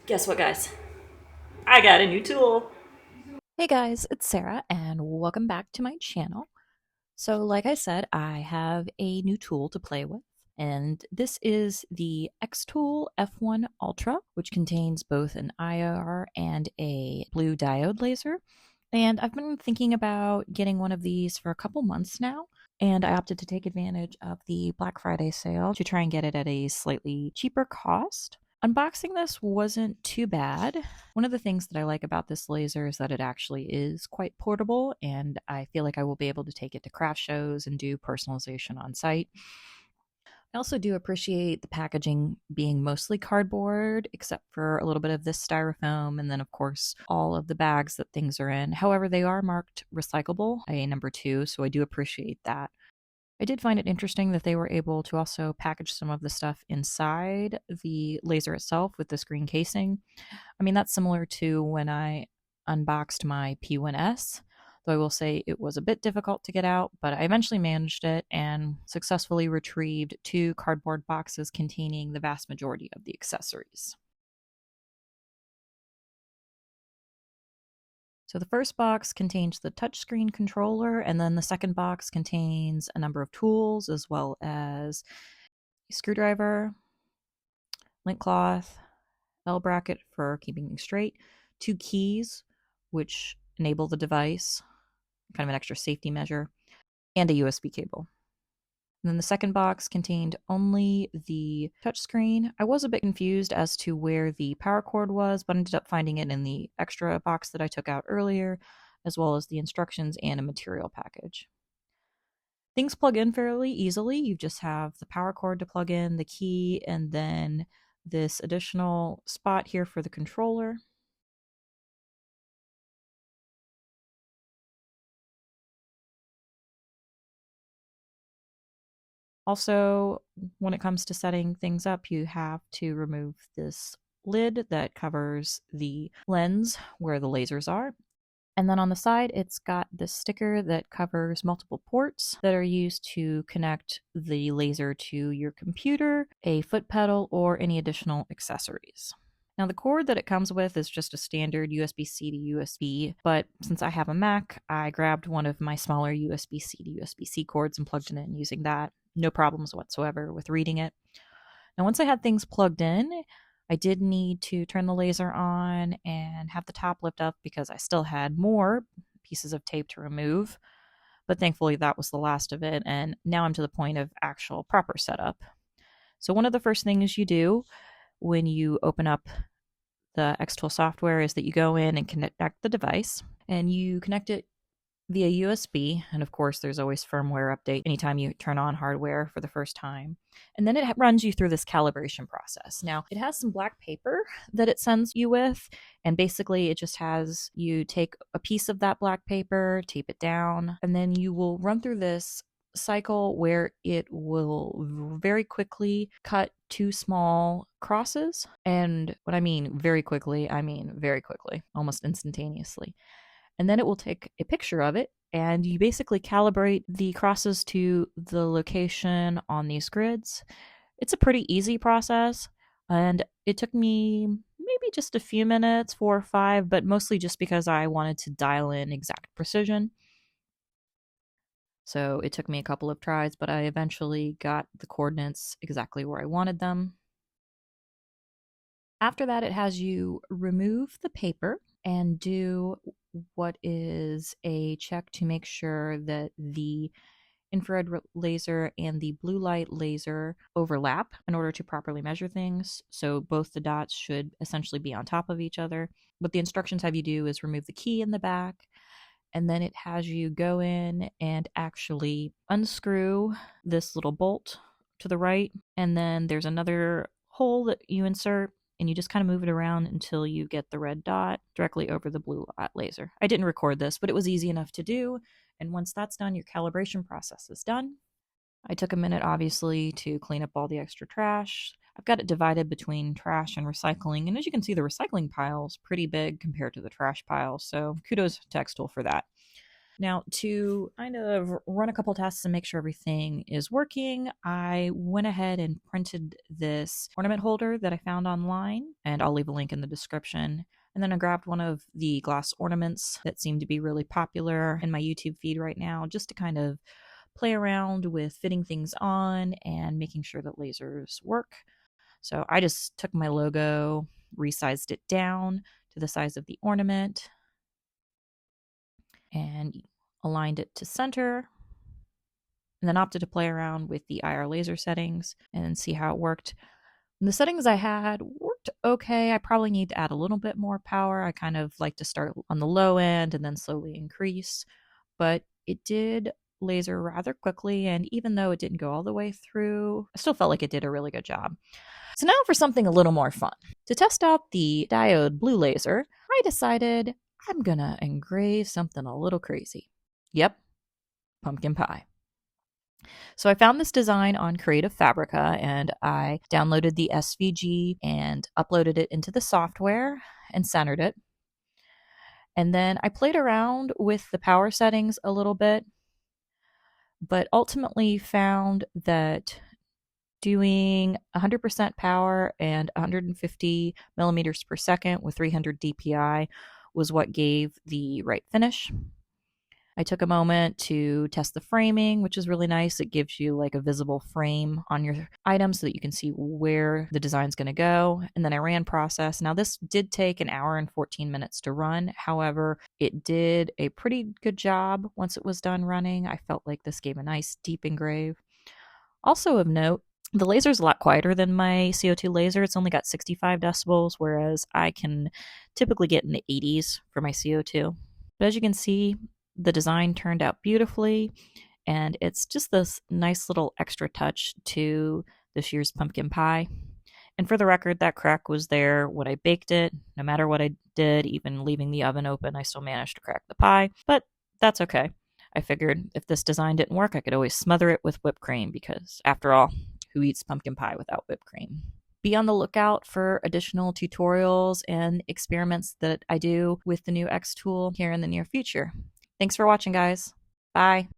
Guess what, guys? I got a new tool. Hey guys, it's Sarah, and welcome back to my channel. So, like I said, I have a new tool to play with, and this is the XTool F1 Ultra, which contains both an IR and a blue diode laser. And I've been thinking about getting one of these for a couple months now, and I opted to take advantage of the Black Friday sale to try and get it at a slightly cheaper cost. Unboxing this wasn't too bad. One of the things that I like about this laser is that it actually is quite portable, and I feel like I will be able to take it to craft shows and do personalization on site. I also do appreciate the packaging being mostly cardboard, except for a little bit of this styrofoam, and then, of course, all of the bags that things are in. However, they are marked recyclable, a number 2, so I do appreciate that. I did find it interesting that they were able to also package some of the stuff inside the laser itself with this green casing. I mean, that's similar to when I unboxed my P1S, though I will say it was a bit difficult to get out, but I eventually managed it and successfully retrieved 2 cardboard boxes containing the vast majority of the accessories. So the first box contains the touchscreen controller, and then the second box contains a number of tools as well as a screwdriver, lint cloth, L bracket for keeping things straight, 2 keys, which enable the device, kind of an extra safety measure, and a USB cable. And then the second box contained only the touchscreen. I was a bit confused as to where the power cord was, but ended up finding it in the extra box that I took out earlier, as well as the instructions and a material package. Things plug in fairly easily. You just have the power cord to plug in, the key, and then this additional spot here for the controller. Also, when it comes to setting things up, you have to remove this lid that covers the lens where the lasers are. And then on the side, it's got this sticker that covers multiple ports that are used to connect the laser to your computer, a foot pedal, or any additional accessories. Now, the cord that it comes with is just a standard USB-C to USB, but since I have a Mac, I grabbed one of my smaller USB-C to USB-C cords and plugged it in using that. No problems whatsoever with reading it. Now, once I had things plugged in, I did need to turn the laser on and have the top lift up because I still had more pieces of tape to remove. But thankfully, that was the last of it, and now I'm to the point of actual proper setup. So, one of the first things you do when you open up the XTool software is that you go in and connect the device, and you connect it via USB. And of course, there's always firmware update anytime you turn on hardware for the first time. And then it runs you through this calibration process. Now, it has some black paper that it sends you with, and basically it just has you take a piece of that black paper, tape it down, and then you will run through this cycle where it will very quickly cut 2 small crosses. And when I mean very quickly, I mean very quickly, almost instantaneously. And then it will take a picture of it, and you basically calibrate the crosses to the location on these grids. It's a pretty easy process, and it took me maybe just a few minutes, 4 or 5, but mostly just because I wanted to dial in exact precision. So it took me a couple of tries, but I eventually got the coordinates exactly where I wanted them. After that, it has you remove the paper and do what is a check to make sure that the infrared laser and the blue light laser overlap in order to properly measure things. So both the dots should essentially be on top of each other. What the instructions have you do is remove the key in the back, and then it has you go in and actually unscrew this little bolt to the right, and then there's another hole that you insert, and you just kind of move it around until you get the red dot directly over the blue laser. I didn't record this, but it was easy enough to do, and once that's done, your calibration process is done. I took a minute, obviously, to clean up all the extra trash. I've got it divided between trash and recycling, and as you can see, the recycling pile is pretty big compared to the trash pile, so kudos to XTool for that. Now, to kind of run a couple tests and make sure everything is working, I went ahead and printed this ornament holder that I found online, and I'll leave a link in the description. And then I grabbed one of the glass ornaments that seem to be really popular in my YouTube feed right now, just to kind of play around with fitting things on and making sure that lasers work. So I just took my logo, resized it down to the size of the ornament, and aligned it to center, and then opted to play around with the IR laser settings and see how it worked. And the settings I had worked okay. I probably need to add a little bit more power. I kind of like to start on the low end and then slowly increase, but it did laser rather quickly, and even though it didn't go all the way through, I still felt like it did a really good job. So now for something a little more fun. To test out the diode blue laser, I decided I'm gonna engrave something a little crazy. Yep, pumpkin pie. So I found this design on Creative Fabrica, and I downloaded the SVG and uploaded it into the software and centered it. And then I played around with the power settings a little bit, but ultimately found that doing 100% power and 150 millimeters per second with 300 DPI was what gave the right finish. I took a moment to test the framing, which is really nice. It gives you like a visible frame on your item so that you can see where the design's going to go. And then I ran process. Now, this did take an hour and 14 minutes to run. However, it did a pretty good job once it was done running. I felt like this gave a nice deep engrave. Also of note, the laser is a lot quieter than my CO2 laser. It's only got 65 decibels, whereas I can typically get in the 80s for my CO2. But as you can see, the design turned out beautifully, and it's just this nice little extra touch to this year's pumpkin pie. And for the record, that crack was there when I baked it. No matter what I did, even leaving the oven open, I still managed to crack the pie, but that's okay. I figured if this design didn't work, I could always smother it with whipped cream, because after all, who eats pumpkin pie without whipped cream? Be on the lookout for additional tutorials and experiments that I do with the new XTool here in the near future. Thanks for watching, guys. Bye.